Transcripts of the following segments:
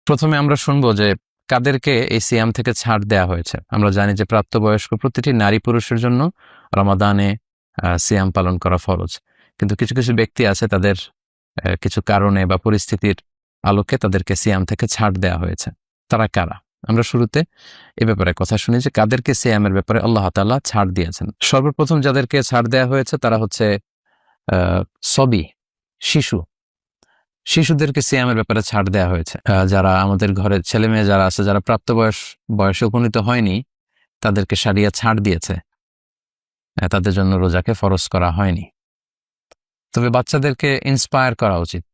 প্রথমে আমরা শুনবো যে কাদেরকে এই সিয়াম থেকে ছাড় দেয়া হয়েছে। আমরা জানি যে প্রাপ্তবয়স্ক প্রতিটি নারী পুরুষের জন্য রমাদানে সিয়াম পালন করা ফরজ, কিন্তু কিছু কিছু ব্যক্তি আছে তাদের কিছু কারণে বা পরিস্থিতির আলোকে তাদেরকে সিয়াম থেকে ছাড় দেয়া হয়েছে। তারা কারা? আমরা শুরুতে এ ব্যাপারে কথা শুনি যে কাদেরকে সিয়ামের ব্যাপারে আল্লাহ তাআলা ছাড় দিয়েছেন। সর্বপ্রথম যাদেরকে ছাড় দেয়া হয়েছে তারা হচ্ছে সবি, শিশুদেরকে সিয়ামের ব্যাপারে ছাড় দেওয়া হয়েছে। যারা আমাদের ঘরের ছেলে মেয়ে যারা আছে, যারা বয়সে উপনীত হয়নি, তাদেরকে সারিয়া ছাড় দিয়েছে, তাদের জন্য রোজাকে ফরজ করা হয়নি। তবে বাচ্চাদেরকে ইন্সপায়ার করা উচিত।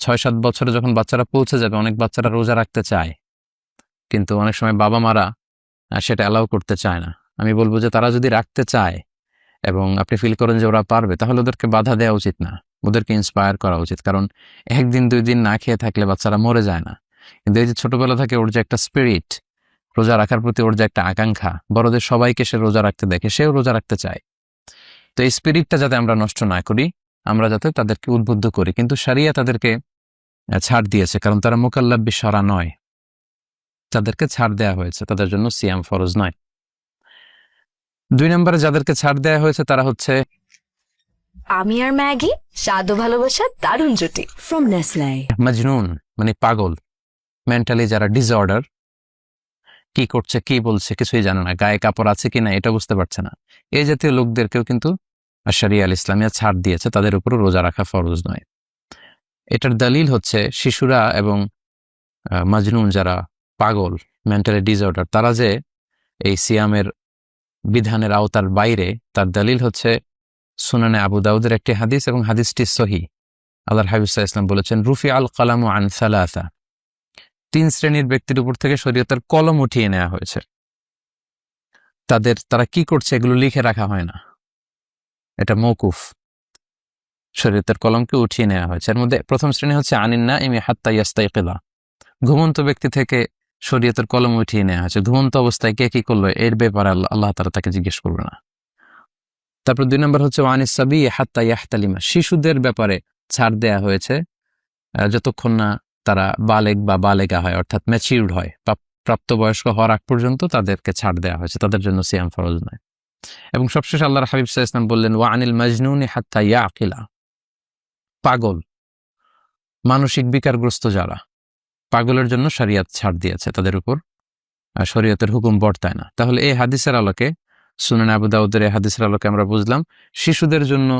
6-7 বছরে যখন বাচ্চারা পৌঁছে যাবে, অনেক বাচ্চারা রোজা রাখতে চায়, কিন্তু অনেক সময় বাবা মারা সেটা অ্যালাউ করতে চায় না। আমি বলবো যে তারা যদি রাখতে চায় এবং আপনি ফিল করেন যে ওরা পারবে, তাহলে ওদেরকে বাধা দেওয়া উচিত না, ওদেরকে ইন্সপায়ার করা উচিত। কারণ 1 দিন 2 দিন না খেয়ে থাকলে বাচ্চারা মরে যায় না, কিন্তু এই যে ছোটবেলা থেকে ওর যে একটা স্পিরিট, রোজা রাখার প্রতি ওর যে একটা আকাঙ্ক্ষা, বড়দের সবাইকে সে রোজা রাখতে দেখে, সেও রোজা রাখতে চায়। তো এই স্পিরিটটা যাতে আমরা নষ্ট না করি, আমরা যাতে তাদেরকে উদ্বুদ্ধ করি। কিন্তু শরিয়া তাদেরকে ছাড় দিয়েছে, কারণ তারা মুকাল্লাফ বিশরা নয়, তাদেরকে ছাড় দেওয়া হয়েছে, তাদের জন্য সিয়াম ফরজ নয়। 2 নম্বরে যাদেরকে ছাড় দেওয়া হয়েছে তারা হচ্ছে আমি আর ম্যাগি, স্বাদ ও ভালোবাসা দারুণ জুটি ফ্রম নেসলে। মাজনুন, মানে পাগল, মেন্টালি যারা ডিসঅর্ডার, কি করছে কি বলছে কিছুই জানে না, গায়ে কাপড় আছে কিনা এটা বুঝতে পারছে না, এই জাতীয় লোকদেরকেও কিন্তু শরিয়া আল ইসলামিয়া ছাড় দিয়েছে, তাদের উপরও রোজা রাখা ফরজ নয়। এটার দলিল হচ্ছে শিশুরা এবং মাজনুন, যারা পাগল, মেন্টালি ডিসঅর্ডার, তারা যে এই সিয়ামের বিধানের আওতার বাইরে, তার দলিল হচ্ছে সুনানে আবু দাউদের একটি হাদিস, এবং হাদিসটি সহিহ। আল্লাহর হাবিব সাল্লাল্লাহু আলাইহি ওয়াসাল্লাম বলেছেন, রুফি আল কালামু আন সালাসা, 3 শ্রেণীর ব্যক্তির উপর থেকে শরীয়তের কলম উঠিয়ে নেওয়া হয়েছে। তারা কি করছে এগুলো লিখে রাখা হয় না, এটা মওকুফ, শরীয়তের কলমকে উঠিয়ে নেওয়া হয়েছে। এর মধ্যে প্রথম শ্রেণী হচ্ছে আনিন নাইমি হাত্তা ইয়াস্তাইকিযা, ঘুমন্ত ব্যক্তি থেকে শরীয়তের কলম উঠিয়ে নেওয়া হয়েছে। ঘুমন্ত অবস্থায় কে কি করলো এর ব্যাপারে আল্লাহ তাআলা তাকে জিজ্ঞেস করবে না। তারপর 2 নম্বর হচ্ছে ওয়ানিস সাবি হাত্তা ইয়াহতালিমা, শিশুদের ব্যাপারে ছাড় দেয়া হয়েছে যতক্ষণ না তারা বালেগ বা বালেগা হয়, অর্থাৎ ম্যাচিউরড হয়, প্রাপ্তবয়স্ক হওয়ার আগ পর্যন্ত তাদেরকে ছাড় দেওয়া হয়েছে, তাদের জন্য সিয়াম ফরজ নয়। এবং সবশেষে আল্লাহর হাবিব সাল্লাল্লাহু আলাইহি ওয়াসাল্লাম বললেন, ওয়া আনিল মাজনুনি হাত্তা ইয়াকিলা, পাগল, মানসিক বিকারগ্রস্ত যারা, পাগলের জন্য শরিয়ত ছাড় দিয়েছে, তাদের উপর শরীয়তের হুকুম বর্তায় না। তাহলে এই হাদিসের আলোকে, সুনানে আবু দাউদের এই হাদিসের আলোকে আমরা বুঝলাম শিশুদের জন্য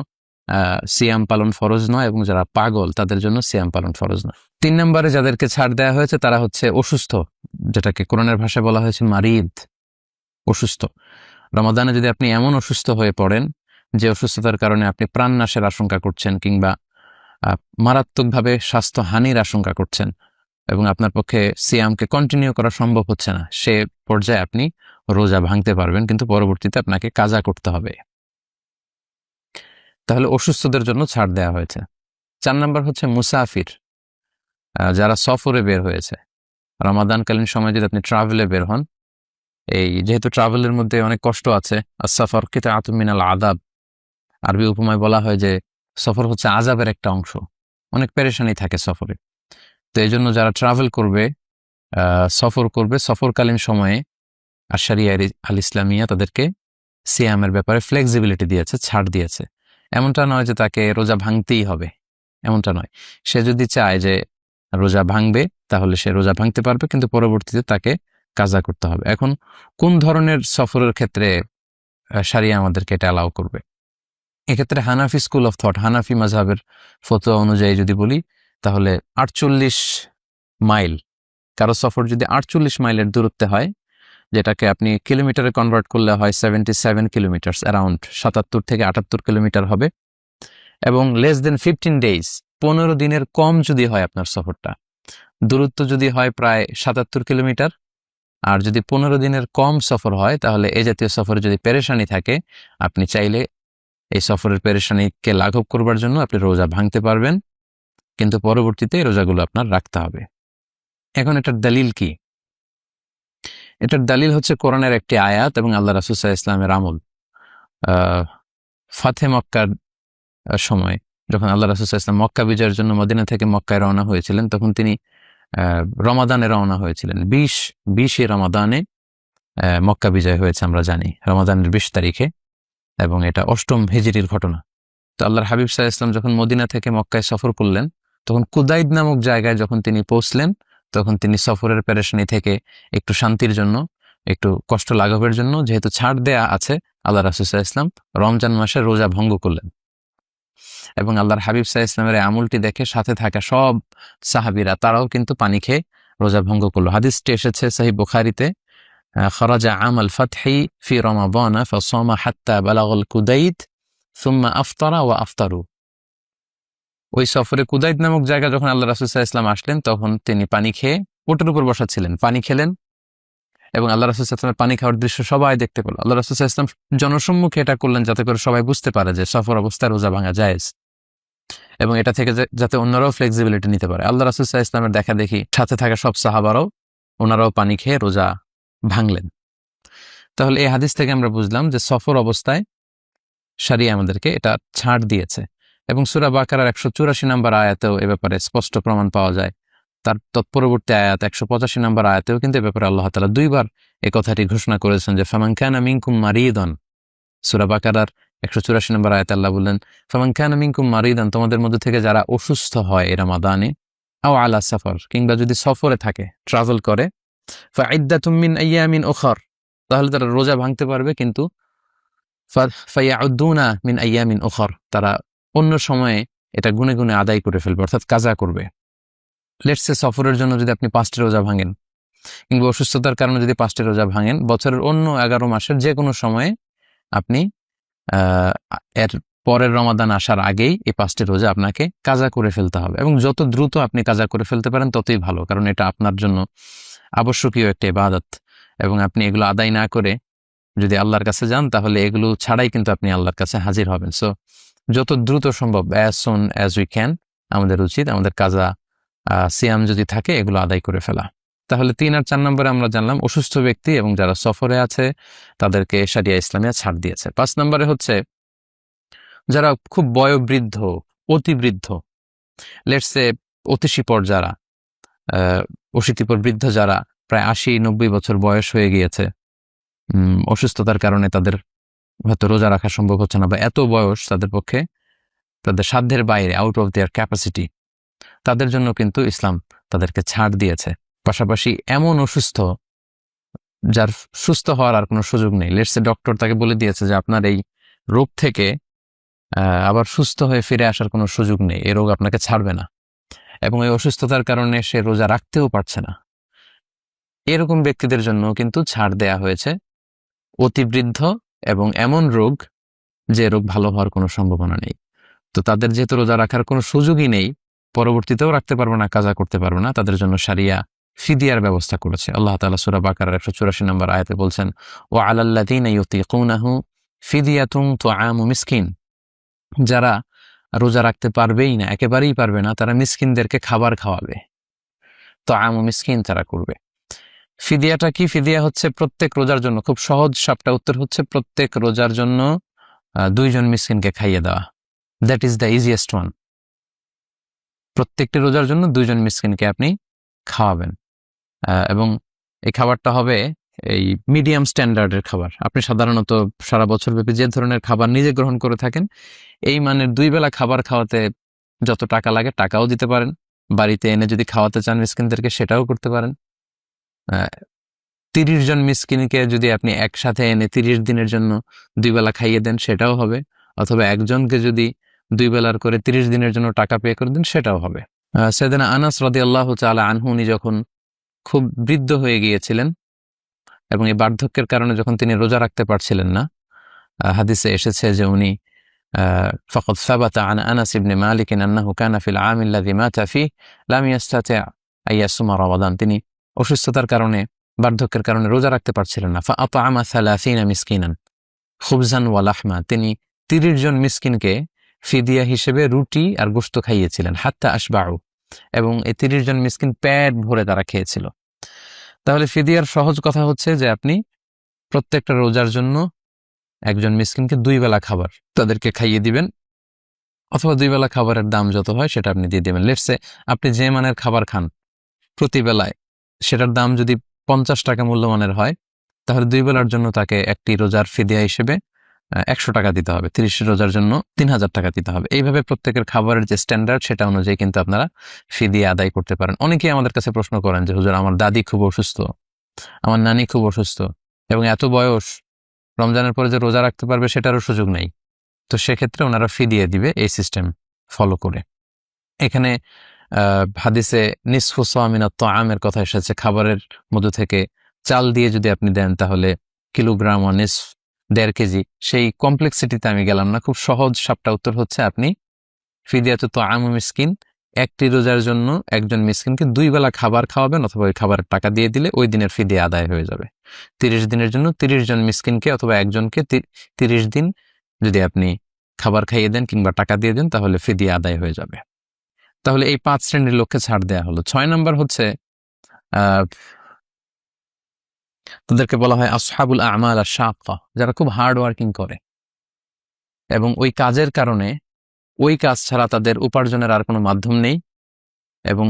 সিয়াম পালন ফরজ নয়, এবং যারা পাগল তাদের জন্য সিয়াম পালন ফরজ নয়। 3 নম্বরে যাদেরকে ছাড় দেওয়া হয়েছে তারা হচ্ছে অসুস্থ, যেটাকে কোরআনের ভাষায় বলা হয়েছে মারিদ, অসুস্থ। রমাদানে যদি আপনি এমন অসুস্থ হয়ে পড়েন যে অসুস্থতার কারণে আপনি প্রাণনাশের আশঙ্কা করছেন, কিংবা মারাত্মকভাবে স্বাস্থ্যহানির আশঙ্কা করছেন, এবং আপনার পক্ষে সিয়ামকে কন্টিনিউ করা সম্ভব হচ্ছে না, সে পর্যায়ে আপনি রোজা ভাঙতে পারবেন, কিন্তু পরবর্তীতে আপনাকে কাজা করতে হবে। তাহলে অসুস্থদের জন্য ছাড় দেওয়া হয়েছে। 4 নম্বর হচ্ছে মুসাফির, যারা সফরে বের হয়েছে। রমাদানকালীন সময় যদি আপনি ট্রাভেলে বের হন, যেহেতু ট্রাভেলের মধ্যে অনেক কষ্ট আছে, as-সাফর কিতাআতুম মিনাল আযাব, আরবি উপমায় বলা হয় যে সফর হচ্ছে আযাবের একটা অংশ, অনেক পেরেশানি থাকে সফরে। তো এই জন্য যারা ট্রাভেল করবে, সফর করবে, সফরকালীন সময়ে শরিয়া আল ইসলামিয়া তাদেরকে সিয়ামের ব্যাপারে ফ্লেক্সিবিলিটি দিয়েছে, ছাড় দিয়েছে। এমনটা নয় যে তাকে রোজা ভাঙতেই হবে, এমনটা নয়। সে যদি চায় যে রোজা ভাঙবে, তাহলে সে রোজা ভাঙতে পারবে, কিন্তু পরবর্তীতে তাকে কাজা করতে হবে। এখন কোন ধরনের সফরের ক্ষেত্রে শরিয়া আমাদেরকে এটা অ্যালাউ করবে? এক্ষেত্রে হানাফি স্কুল অফ থট, হানাফি মাযহাবের ফতোয়া অনুযায়ী যদি বলি, তাহলে 48 মাইল, কারো সফর যদি 48 মাইলের দূরত্বে হয়, যেটাকে আপনি কিলোমিটারে কনভার্ট করলে হয় 77 কিলোমিটার, অ্যারাউন্ড 77 থেকে 78 কিলোমিটার হবে, এবং লেস দেন 15 ডেজ, 15 দিনের কম যদি হয় আপনার সফরটা, দূরত্ব যদি হয় প্রায় 77 কিলোমিটার, আর যদি 15 দিনের কম সফর হয়, তাহলে এই জাতীয় সফরে যদি পেরেশানি থাকে, আপনি চাইলে এই সফরের পেরেশানিকে লাঘব করবার জন্য আপনি রোজা ভাঙতে পারবেন, কিন্তু পরবর্তীতে রোজাগুলো আপনার রাখতে হবে। এখন এটার দলিল কি? এটার দলিল হচ্ছে কোরআনের একটি আয়াত এবং আল্লাহ রাসূল সাল্লাল্লাহু আলাইহি ওয়াসাল্লামের আমল। ফাতে মক্কার সময় যখন আল্লাহ রাসূল সাল্লাল্লাহু আলাইহি ওয়াসাল্লাম মক্কা বিজয়ের জন্য মদিনা থেকে মক্কায় রওনা হয়েছিলেন, তখন তিনি রমাদানে রওনা হয়েছিলেন। 20 রমাদানে মক্কা বিজয় হয়েছে আমরা জানি, রমাদানের 20 তারিখে, এবং এটা 8ম হিজরির ঘটনা। তো আল্লাহর হাবিব সাল্লাল্লাহু আলাইহি ওয়াসাল্লাম যখন মদিনা থেকে মক্কায় সফর করলেন, তখন কুদাইদ নামক জায়গায় যখন তিনি পৌঁছলেন, তখন তিনি সফরের পেরেশানি থেকে একটু শান্তির জন্য, একটু কষ্ট লাঘবের জন্য, যেহেতু ছাড় দেয়া আছে, আল্লাহ রাসূল সাল্লাল্লাহু আলাইহি ওয়াসাল্লাম রমজান মাসে রোজা ভঙ্গ করলেন। এবং আল্লাহর হাবিব সাল্লাল্লাহু আলাইহি ওয়াসাল্লামের এই আমলটি দেখে সাথে থাকা সব সাহাবীরা তারাও কিন্তু পানি খেয়ে রোজা ভঙ্গ করলো। হাদিসটি এসেছে সহিহ বুখারীতে, খরাজা আমাল ফাতহি ফি রমাদান ফাসামা হাত্তা বালাগাল কুদাইদ সুম্মা আফতারা ওয়া আফতারু। ওই সফরে কুদাইদ নামক জায়গা যখন আল্লাহ রাসূল সাল্লাল্লাহু আলাইহি ওয়াসাল্লাম আসলেন, তখন তিনি পানি খেয়ে ওটের উপর বসা ছিলেন, পানি খেলেন, এবং আল্লাহ রাসূল সাল্লাল্লাহু আলাইহি ওয়াসাল্লামের পানি খাওয়ার দৃশ্য সবাই দেখতে পেল। আল্লাহ রাসূল সাল্লাল্লাহু আলাইহি ওয়াসাল্লাম জনসম্মুখে এটা করলেন যাতে করে সবাই বুঝতে পারে যে সফর অবস্থায় রোজা ভাঙা জায়েজ, এবং এটা থেকে যাতে অন্যরাও ফ্লেক্সিবিলিটি নিতে পারে। আল্লাহ রাসূল সাল্লাল্লাহু আলাইহি ওয়াসাল্লামের দেখা দেখি সাথে থাকা সব সাহাবারাও ওনারাও পানি খেয়ে রোজা ভাঙলেন। তাহলে এই হাদিস থেকে আমরা বুঝলাম যে সফর অবস্থায় শরিয়া আমাদেরকে এটা ছাড় দিয়েছে, এবং সূরা বাকারার 184 নম্বর আয়াতেও এ ব্যাপারে স্পষ্ট প্রমাণ পাওয়া যায়। তার তৎপরবর্তী আয়াত 185 নম্বর আয়াতেও কিন্তু এ ব্যাপারে আল্লাহ তাআলা 2বার এই কথাটি ঘোষণা করেছেন যে ফামান কানা মিনকুম মারিদান। সূরা বাকারার 184 নম্বর আয়াতে আল্লাহ বললেন, ফামান কানা মিনকুম মারিদান, তোমাদের মধ্যে থেকে যারা অসুস্থ হয় এই রমাদানে, আও আলা সাফর, কিংবা যদি সফরে থাকে, ট্রাভেল করে, ফাইদ্দাতুম মিন আইয়ামিন উখর, তাহলে তারা রোজা ভাঙতে পারবে, কিন্তু ফায়াউদ্দুনা মিন আইয়ামিন উখর, তারা অন্য সময়ে এটা গুনে গুনে আদায় করে ফেলবে, অর্থাৎ কাজা করবে। লেটস সে সফরের জন্য যদি আপনি 5টি রোজা ভাঙেন, কিংবা অসুস্থতার কারণে যদি 5টি রোজা ভাঙেন, বছরের অন্য 11 মাসের যে কোনো সময়ে আপনি এর পরের রমাদান আসার আগেই এই 5টি রোজা আপনাকে কাজা করে ফেলতে হবে, এবং যত দ্রুত আপনি কাজা করে ফেলতে পারেন ততই ভালো, কারণ এটা আপনার জন্য আবশ্যকীয় একটা ইবাদত, এবং আপনি এগুলো আদায় না করে যদি আল্লাহর কাছে যান, তাহলে এগুলো ছাড়াই কিন্তু আপনি আল্লাহর কাছে হাজির হবেন। সো যত দ্রুত সম্ভব, as soon as we can, আমাদের উচিত আমাদের কাজা সিয়াম যদি থাকে এগুলো আদায় করে ফেলা। তাহলে 3 আর 4 নম্বরে আমরা জানলাম অসুস্থ ব্যক্তি এবং যারা সফরে আছে তাদেরকে শরিয়া ইসলামিয়া ছাড় দিয়েছে। 5 নম্বরে হচ্ছে যারা খুব বয়োবৃদ্ধ, অতিবৃদ্ধ, লেটস সে অতিশিপর যারা, অশীতিপর বৃদ্ধ যারা প্রায় 80-90 বছর বয়স হয়ে গিয়েছে, অসুস্থতার কারণে তাদের হয়তো রোজা রাখা সম্ভব হচ্ছে না, বা এত বয়স তাদের পক্ষে তাদের সাধ্যের বাইরে, আউট অফ দেয়ার ক্যাপাসিটি, তাদের জন্য কিন্তু ইসলাম তাদেরকে ছাড় দিয়েছে। পাশাপাশি এমন অসুস্থ যার সুস্থ হওয়ার আর কোনো সুযোগ নেই, লেটস ডক্টর তাকে বলে দিয়েছে যে আপনার এই রোগ থেকে আবার সুস্থ হয়ে ফিরে আসার কোনো সুযোগ নেই, এই রোগ আপনাকে ছাড়বে না, এবং এই অসুস্থতার কারণে সে রোজা রাখতেও পারছে না, এরকম ব্যক্তিদের জন্য কিন্তু ছাড় দেয়া হয়েছে। অতিবৃদ্ধ এবং এমন রোগ যে রোগ ভালো হওয়ার কোনো সম্ভাবনা নেই, তো তাদের যেহেতু রোজা রাখার কোনো সুযোগই নেই, পরবর্তীতেও রাখতে পারবে না, কাজা করতে পারবে না, তাদের জন্য শরিয়া ফিদিয়ার ব্যবস্থা করেছে। আল্লাহ তাআলা সূরা বাকারার 184 নম্বর আয়াতে বলছেন, ওয়া আলাল্লাযীনা ইউতিকুনাহু ফিদিয়াতুন তুআমু মিসকিন, যারা রোজা রাখতে পারবেই না, একেবারেই পারবে না, তারা মিসকিনদেরকে খাবার খাওয়াবে, তুআমু মিসকিন তারা করবে। ফিদিয়াটা কি? ফিদিয়া হচ্ছে প্রত্যেক রোজার জন্য, খুব সহজ সাপটা উত্তর হচ্ছে প্রত্যেক রোজার জন্য 2 জন মিসকিনকে খাইয়ে দেওয়া। That is the easiest one. প্রত্যেকটি রোজার জন্য 2 জন মিসকিনকে আপনি খাওয়াবেন, এবং এই খাবারটা হবে এই মিডিয়াম স্ট্যান্ডার্ডের খাবার। আপনি সাধারণত সারা বছর ব্যাপী যে ধরনের খাবার নিজে গ্রহণ করে থাকেন, এই মানের 2 বেলা খাবার খাওয়াতে যত টাকা লাগে টাকাও দিতে পারেন, বাড়িতে এনে যদি খাওয়াতে চান মিসকিনদেরকে সেটাও করতে পারেন। 30 জন মিসকিনকে যদি আপনি একসাথে এনে 30 দিনের জন্য 2 বেলা খাইয়ে দেন সেটাও হবে, অথবা একজনকে যদি 2 বেলার করে 30 দিনের জন্য টাকা পে করে দেন সেটাও হবে। সাইয়েদনা আনাস রাদিয়াল্লাহু তাআলা আনহু, উনি যখন খুব বৃদ্ধ হয়ে গিয়েছিলেন এবং এই বার্ধক্যের কারণে যখন তিনি রোজা রাখতে পারছিলেন না, হাদিসে এসেছে যে উনি ফাকাদ সাবাতা আন আনাস ইবনে মালিক আন্নাহু কানা ফিল আম আল্লাযী মাতা ফীহি লাম ইয়াস্তাতি' আন ইয়াসুমা রমাদান, তিনি অসুস্থতার কারণে, বার্ধক্যের কারণে রোজা রাখতে পারছিলেন না। ফাআতআমা 30 মিসকিনান খুবজান ওয়া লাহমা, তিনি 30 জন মিসকিনকে ফিদিয়া হিসেবে রুটি আর গোশত খাইয়েছিলেন, হাত্তা আশবাউ, এবং এই 30 জন মিসকিন পেট ভরে তারা খেয়েছিল। তাহলে ফিদিয়ার সহজ কথা হচ্ছে যে আপনি প্রত্যেকটা রোজার জন্য একজন মিসকিনকে 2 বেলা খাবার তাদেরকে খাইয়ে দিবেন, অথবা 2 বেলা খাবারের দাম যত হয় সেটা আপনি দিয়ে দিবেন। লেটস সে আপনি যে মানের খাবার খান প্রতি বেলায় সেটার দাম যদি 50 টাকা মূল্যমানের হয়, তাহলে 2 বেলার জন্য তাকে একটি রোজার ফিদিয়া হিসেবে 100 টাকা দিতে হবে। 30 রোজার জন্য 3000 টাকা দিতে হবে। এইভাবে প্রত্যেকের খাবারের যে স্ট্যান্ডার্ড সেটা অনুযায়ী কিন্তু আপনারা ফিদিয়া আদায় করতে পারেন। অনেকেই আমাদের কাছে প্রশ্ন করেন যে হুজুর, আমার দাদি খুব অসুস্থ, আমার নানি খুব অসুস্থ, এবং এত বয়স, রমজানের পরে যে রোজা রাখতে পারবে সেটারও সুযোগ নেই। তো সেক্ষেত্রে ওনারা ফিদিয়া দিবে এই সিস্টেম ফলো করে। এখানে হাদিসে নিসফু সামিনা তাআমের কথা এসেছে, খাবারের মধ্য থেকে চাল দিয়ে যদি আপনি দেন তাহলে কিলোগ্রাম ও নিসফ 1.5 কেজি। সেই কমপ্লেক্সিটিতে আমি গেলাম না, খুব সহজ সাপটা উত্তর হচ্ছে আপনি ফিদিয়াতু তাআমু মিসকিন, একটি রোজার জন্য একজন মিসকিনকে 2 বেলা খাবার খাওয়াবেন, অথবা ওই খাবারের টাকা দিয়ে দিলে ওই দিনের ফিদিয়া আদায় হয়ে যাবে। 30 দিনের জন্য 30 জন মিসকিনকে অথবা একজনকে 30 দিন যদি আপনি খাবার খাইয়ে দেন কিংবা টাকা দিয়ে দেন তাহলে ফিদিয়া আদায় হয়ে যাবে। তাহলে এই 5 শ্রেণীর লোককে ছাড় দেয়া হলো। 6 নম্বর হচ্ছে তাদেরকে বলা হয় আসহাবুল আমাল আশ-শাক্কা, যারা খুব হার্ড ওয়ার্কিং করে এবং ওই কাজের কারণে ওই কাজ ছাড়া তাদের উপার্জনের আর কোনো মাধ্যম নেই, এবং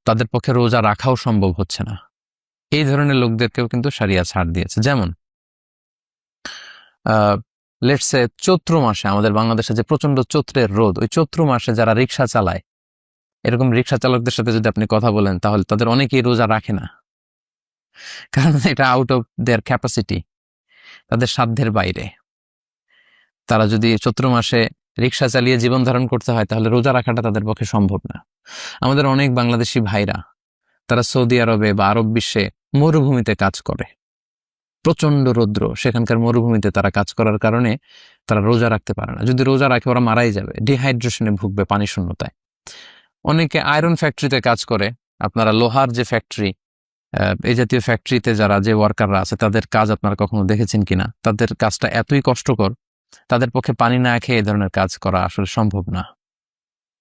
তাদের পক্ষে রোজা রাখাও সম্ভব হচ্ছে না। এই ধরনের লোকদেরকেও কিন্তু শরিয়া ছাড় দিয়েছে। যেমন লেটস সে চৈত্র মাসে, আমাদের বাংলাদেশে যে প্রচন্ড চৈত্রের রোদ, ওই চৈত্র মাসে যারা রিক্সা চালায়, এরকম রিক্সা চালকদের সাথে যদি আপনি কথা বলেন তাহলে তাদের অনেকেই রোজা রাখে না, কারণ এটা আউট অফ দেয়ার ক্যাপাসিটি, তাদের সাধ্যের বাইরে। তারা যদি চৈত্র মাসে রিক্সা চালিয়ে জীবন ধারণ করতে হয় তাহলে রোজা রাখাটা তাদের পক্ষে সম্ভব না। আমাদের অনেক বাংলাদেশি ভাইরা তারা সৌদি আরবে বা আরব বিশ্বে মরুভূমিতে কাজ করে, প্রচন্ড রৌদ্র, সেখানকার মরুভূমিতে তারা কাজ করার কারণে তারা রোজা রাখতে পারে না। যদি রোজা রাখে ওরা মারাই যাবে, ডিহাইড্রেশনে ভুগবে, পানি শূন্যতায়। অনেকে আয়রন ফ্যাক্টরিতে কাজ করে, আপনারা লোহার যে ফ্যাক্টরি, এই জাতীয় ফ্যাক্টরিতে যারা যে ওয়ার্কাররা আছে তাদের কাজ আপনারা কখনো দেখেছেন কিনা? তাদের কাজটা এতই কষ্টকর, তাদের পক্ষে পানি না খেয়ে এই ধরনের কাজ করা আসলে সম্ভব না।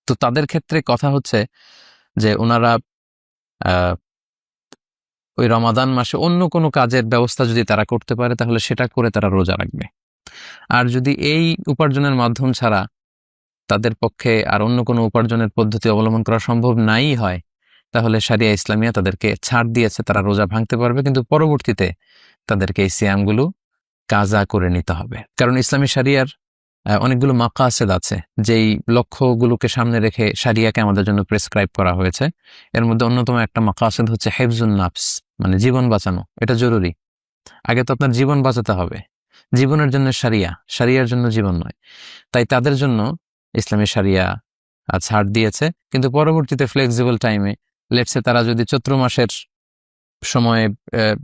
তো তাদের ক্ষেত্রে কথা হচ্ছে যে ওনারা ওই রমাদান মাসে অন্য কোনো কাজের ব্যবস্থা যদি তারা করতে পারে তাহলে সেটা করে তারা রোজা রাখবে। আর যদি এই উপার্জনের মাধ্যম ছাড়া তাদের পক্ষে আর অন্য কোনো উপার্জনের পদ্ধতি অবলম্বন করা সম্ভব নাই হয়, তাহলে শারিয়া ইসলামিয়া তাদেরকে ছাড় দিয়েছে, তারা রোজা ভাঙতে পারবে, কিন্তু পরবর্তীতে তাদেরকে এই সিয়ামগুলো কাজা করে নিতে হবে। কারণ ইসলামী শারিয়ার অনেকগুলো মাকাসেদ আছে, যেই লক্ষ্যগুলোকে সামনে রেখে শারিয়াকে আমাদের জন্য প্রেসক্রাইব করা হয়েছে। এর মধ্যে অন্যতম একটা মাকাসেদ হচ্ছে হেফজুন নাফস, মানে জীবন বাঁচানো। এটা জরুরি। আগে তো আপনার জীবন বাঁচাতে হবে, জীবনের জন্য শারিয়া, শারিয়ার জন্য জীবন নয়। তাই তাদের জন্য ইসলামী শারিয়া ছাড় দিয়েছে, কিন্তু পরবর্তীতে ফ্লেক্সিবল টাইমে, লেটসে তারা যদি চৈত্র মাসের সময়ে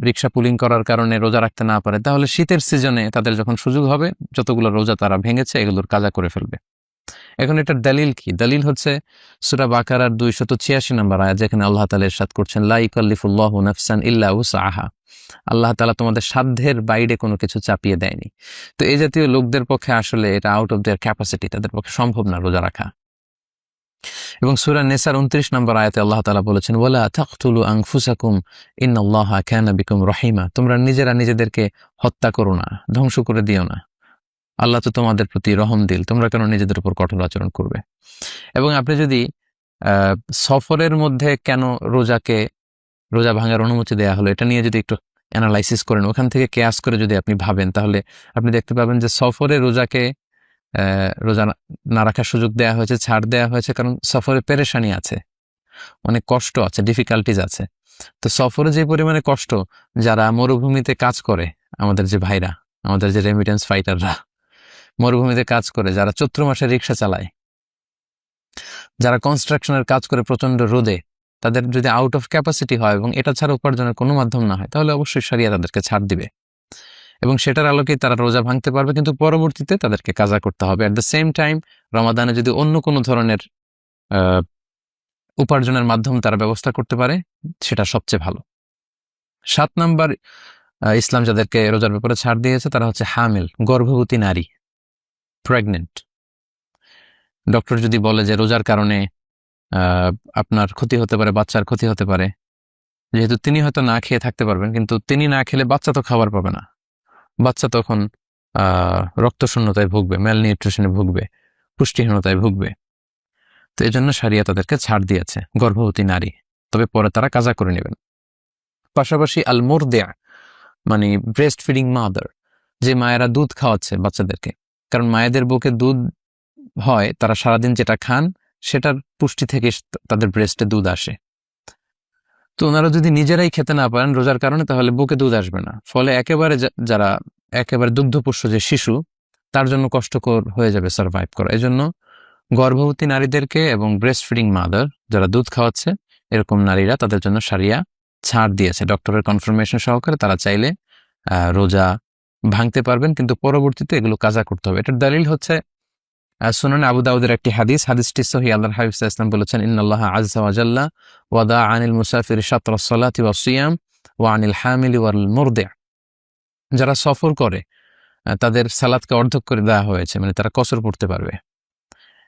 রিক্সা পুলিং করার কারণে রোজা রাখতে না পারে, তাহলে শীতের সিজনে তাদের যখন সুযোগ হবে যতগুলো রোজা তারা ভেঙেছে এগুলোর কাজা করে ফেলবে। এখন এটার দলিল কি? দলিল হচ্ছে সূরা বাকারার 286 নম্বর আয়াত, যেখানে আল্লাহ তাআলা ইরশাদ করছেন, লা ইকাল্লিফুল্লাহু নাফসান ইল্লা উসআহা। আল্লাহ তাআলা তোমাদের সাধ্যের বাইরে কোনো কিছু চাপিয়ে দেয়নি। তো এই জাতীয় লোকদের পক্ষে আসলে এটা আউট অফ দেয়ার ক্যাপাসিটি, তাদের পক্ষে সম্ভব না রোজা রাখা। এবং সূরা নিসার 29 নম্বর আয়াতে আল্লাহ তাআলা বলেছেন, ওয়ালা তাকতুলু আনফুসাকুম ইন্নাল্লাহা কানা বিকুম রহিমা। তোমরা নিজেরা নিজেদেরকে হত্যা করো না, ধ্বংস করে দিও না, আল্লাহ তো তোমাদের প্রতি রহমদিল, তোমরা কেন নিজেদের উপর কঠোর আচরণ করবে। এবং আপনি যদি সফরের মধ্যে কেন রোজা ভাঙার অনুমতি দেয়া হলো এটা নিয়ে যদি একটু অ্যানালাইসিস করেন, ওখান থেকে কেয়াস করে যদি আপনি ভাবেন, তাহলে আপনি দেখতে পাবেন যে সফরে রোজা না রাখার সুযোগ দেয়া হয়েছে, ছাড় দেয়া হয়েছে, কারণ সফরে পেরেশানি আছে, অনেক কষ্ট আছে, ডিফিকাল্টিজ আছে। তো সফরে যে পরিমাণে কষ্ট, যারা মরুভূমিতে কাজ করে, আমাদের যে ভাইরা, আমাদের যে রেমিটেন্স ফাইটাররা মরুভূমিতে কাজ করে, যারা চৈত্র মাসে রিক্সা চালায়, যারা কনস্ট্রাকশনের কাজ করে প্রচন্ড রোদে, তাদের যদি আউট অফ ক্যাপাসিটি হয় এবং এটা ছাড়া উপার্জনের কোনো মাধ্যম না হয়, তাহলে অবশ্যই শারিয়া তাদেরকে ছাড় দিবে এবং সেটার আলোকেই তারা রোজা ভাঙতে পারবে, কিন্তু পরবর্তীতে তাদেরকে কাজা করতে হবে। অ্যাট দ্য সেম টাইম রমাদানে যদি অন্য কোনো ধরনের উপার্জনের মাধ্যম তারা ব্যবস্থা করতে পারে সেটা সবচেয়ে ভালো। 7 নাম্বার ইসলাম যাদেরকে রোজার ব্যাপারে ছাড় দিয়েছে তারা হচ্ছে হামিল, গর্ভবতী নারী, প্রেগনেন্ট। ডক্টর যদি বলে যে রোজার কারণে আপনার ক্ষতি হতে পারে, বাচ্চার ক্ষতি হতে পারে, যেহেতু তিনি হয়তো না খেয়ে থাকতে পারবেন, কিন্তু তিনি না খেলে বাচ্চা তো খাবার পাবে না, বাচ্চা তখন রক্তশূন্যতায় ভুগবে, ম্যালনিউট্রিশনে ভুগবে, পুষ্টিহীনতায় ভুগবে। তো এই জন্য শারিয়া তাদেরকে ছাড় দিয়েছে, গর্ভবতী নারী। তবে পরে তারা কাজা করে নেবেন। পাশাপাশি আল মুরদিয়া মানে ব্রেস্ট ফিডিং মাদার, যে মায়েরা দুধ খাওয়াচ্ছে বাচ্চাদেরকে, কারণ মায়েদের বুকে দুধ হয়, তারা সারাদিন যেটা খান সেটার পুষ্টি থেকে তাদের ব্রেস্টে দুধ আসে। তো ওনারা যদি নিজেরাই খেতে না পারেন রোজার কারণে, তাহলে বুকে দুধ আসবে না, ফলে একেবারে যারা একেবারে দুগ্ধপোষ্য যে শিশু, তার জন্য কষ্টকর হয়ে যাবে সার্ভাইভ করা। এজন্য গর্ভবতী নারীদেরকে এবং ব্রেস্ট ফিডিং মাদার যারা দুধ খাওয়াচ্ছে এরকম নারীরা, তাদের জন্য শারিয়া ছাড় দিয়েছে ডক্টরের কনফার্মেশন সহকারে। তারা চাইলে রোজা ভাঙতে পারবেন, কিন্তু পরবর্তীতে এগুলো কাজা করতে হবে। এটার দলিল হচ্ছে সুনানে আবু দাউদের একটি হাদিসটি সহিহ। আল্লাহর হাবিব সাল্লাল্লাহু আলাইহি ওয়াসাল্লাম বলেছেন, ইন্নাল্লাহা আযজা ওয়া জাল্লা ওয়াদা আনিল মুসাফিরি শাতরাস সালাতি ওয়াস সিয়াম ওয়া আনিল হামিলি ওয়াল মুরদি'। যারা সফর করে তাদের সালাতকে অর্ধেক করে দেওয়া হয়েছে, মানে তারা কসর পড়তে পারবে,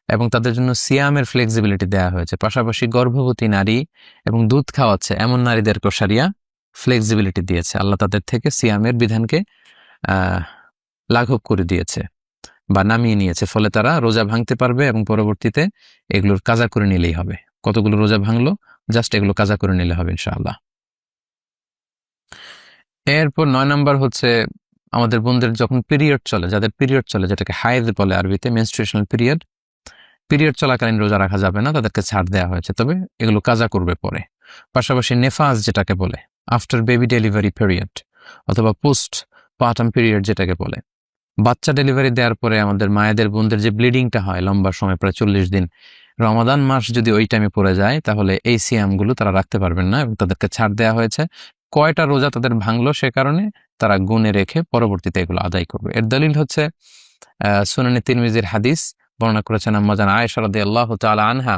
এবং তাদের জন্য সিয়ামের ফ্লেক্সিবিলিটি দেওয়া হয়েছে। পাশাপাশি গর্ভবতী নারী এবং দুধ খাওয়াচ্ছে এমন নারীদেরকে শারিয়া ফ্লেক্সিবিলিটি দিয়েছে। আল্লাহ তাদের থেকে সিয়ামের বিধানকে লাঘব করে দিয়েছে বা নামিয়ে নিয়েছে, ফলে তারা রোজা ভাঙতে পারবে এবং পরবর্তীতে এগুলোর কাজা করে নিলেই হবে। কতগুলো রোজা ভাঙলো, জাস্ট এগুলো কাজা করে নিলে হবে ইনশাআল্লাহ। এরপর 9 নম্বর হচ্ছে আমাদের বোনদের যখন পিরিয়ড চলে, যাদের পিরিয়ড চলে, যেটাকে হায়েদ বলে আরবিতে, মেনস্ট্রুয়েশনাল পিরিয়ড চলাকালীন রোজা রাখা যাবে না, তাদেরকে ছাড় দেওয়া হয়েছে, তবে এগুলো কাজা করবে পরে। পাশাপাশি নেফাজ যেটাকে বলে, আফটার বেবি ডেলিভারি পিরিয়ড অথবা পোস্ট পার্টাম পিরিয়ড যেটাকে বলে, বাচ্চা ডেলিভারি দেওয়ার পরে আমাদের মায়েদের বোনদের যে ব্লিডিংটা হয় লম্বা সময়, প্রায় 40 দিন, রমাদান মাস যদি ওই টাইমে পড়ে যায়, তাহলে এই সিয়ামগুলো তারা রাখতে পারবেন না এবং তাদেরকে ছাড় দেওয়া হয়েছে। কয়টা রোজা তাদের ভাঙলো সে কারণে তারা গুনে রেখে পরবর্তীতে এগুলো আদায় করবে। এর দলিল হচ্ছে সুনানে তিরমিজির হাদিস, বর্ণনা করেছেন আম্মা জান আয়েশা রাদিয়াল্লাহু তাআলা আনহা।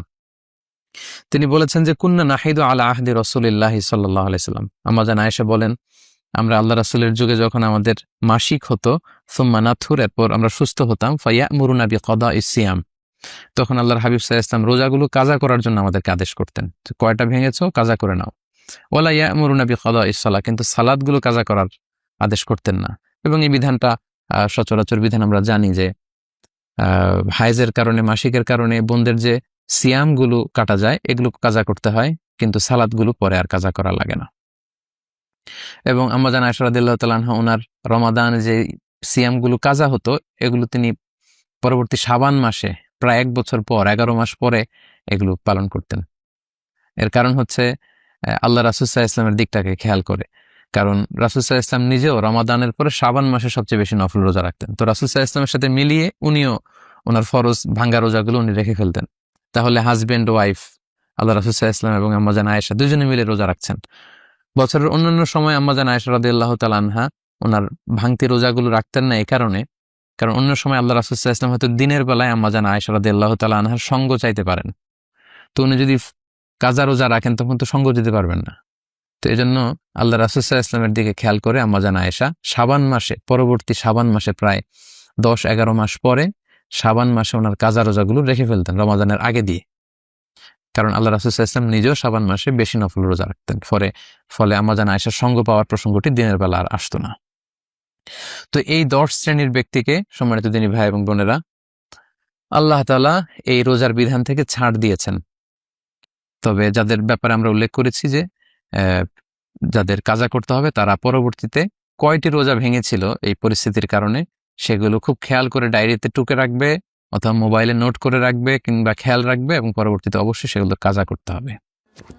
তিনি বলেছেন যে, কুন্না নাহিদু আলা আহদি রাসূলিল্লাহি সাল্লাল্লাহু আলাইহি সাল্লাম। আম্মা জান আয়েশা বলেন, আমরা আল্লাহ রাসূলের যুগে যখন আমাদের মাসিক হতো, সুম্মা নাথুর, এরপর আমরা সুস্থ হতাম, ফায়ামুরুনা বিকাদাইস সিয়াম, তখন আল্লাহর হাবিব সাল্লাল্লাহু আলাইহি ওয়াসাল্লাম রোজাগুলো কাজা করার জন্য আমাদেরকে আদেশ করতেন, কয়টা ভেঙেছো কাজা করে নাও। ওয়ালা ইয়ামুরুনা বিকাদাইস সালাহ, কিন্তু সালাতগুলো কাজা করার আদেশ করতেন না। এবং এই বিধানটা সচরাচর বিধান আমরা জানি যে হাইজের কারণে, মাসিকের কারণে বোনদের যে সিয়ামগুলো কাটা যায় এগুলো কাজা করতে হয়, কিন্তু সালাতগুলো পরে আর কাজা করা লাগে না। এবং আম্মা জান আয়েশা রাদিয়াল্লাহু তাআলা আনহা ওনার রমাদান যে সিয়ামগুলো কাজা হতো, এগুলো তিনি পরবর্তী শাবান মাসে প্রায় 1 বছর পর, 11 মাস পরে এগুলো পালন করতেন। এর কারণ হচ্ছে আল্লাহ রাসূল সাল্লাল্লাহু আলাইহি ওয়াসাল্লামের দিকটাকে খেয়াল করে, কারণ রাসূল সাল্লাল্লাহু আলাইহি ওয়াসাল্লাম নিজেও রমাদানের পরে শাবান মাসে সবচেয়ে বেশি নফল রোজা রাখতেন। তো রাসূল সাল্লাল্লাহু আলাইহি ওয়াসাল্লামের সাথে মিলিয়ে উনিও ওনার ফরজ ভাঙ্গা রোজাগুলো উনি রেখে ফেলতেন। তাহলে হাজবেন্ড ওয়াইফ আল্লাহ রাসূল সাল্লাল্লাহু আলাইহি ওয়াসাল্লাম এবং আম্মা জান আয়েশা দুজনে মিলে রোজা রাখছেন। বছরের অন্যান্য সময় আম্মা জান আয়েশা রাদিয়াল্লাহু তাআলা আনহা ওনার ভাঙতি রোজাগুলো রাখতেন না, এই কারণে, কারণ অন্য সময় আল্লাহ রাসূল সাল্লাল্লাহু আলাইহি ওয়াসাল্লাম হয়তো দিনের বেলায় আম্মা জান আয়েশা রাদিয়াল্লাহু তাআলা আনহার সঙ্গ চাইতে পারেন। তো উনি যদি কাজা রোজা রাখেন তখন তো সঙ্গ দিতে পারবেন না। তো এই জন্য আল্লাহ রাসূল সাল্লাল্লাহু আলাইহি ওয়াসাল্লামের দিকে খেয়াল করে আম্মা জান আয়েশা শাবান মাসে, পরবর্তী শাবান মাসে প্রায় 10-11 মাস পরে শাবান মাসে ওনার কাজা রোজাগুলো রেখে ফেলতেন রমাদানের আগে দিয়ে, কারণ আল্লাহ রাসূল সাল্লাল্লাহু আলাইহি ওয়াসাল্লাম নিজেও শাবান মাসে বেশি নফল রোজা রাখতেন। ফলে আম্মা জান আয়েশার সঙ্গ পাওয়ার প্রসঙ্গটি দিনের বেলা আর আসতো না। তো এই 10 শ্রেণীর ব্যক্তিকে, সম্মানিত দিনী ভাই এবং বোনেরা, আল্লাহ তাআলা এই রোজার বিধান থেকে ছাড় দিয়েছেন। তবে যাদের ব্যাপারে আমরা উল্লেখ করেছি যে যাদের কাজা করতে হবে, তারা পরবর্তীতে কয়টি রোজা ভেঙেছিল এই পরিস্থিতির কারণে সেগুলো খুব খেয়াল করে ডায়েরিতে টুকে রাখবে অথবা মোবাইলে নোট করে রাখবে কিংবা খেয়াল রাখবে, এবং পরবর্তীতে অবশ্যই সেগুলো কাজা করতে হবে।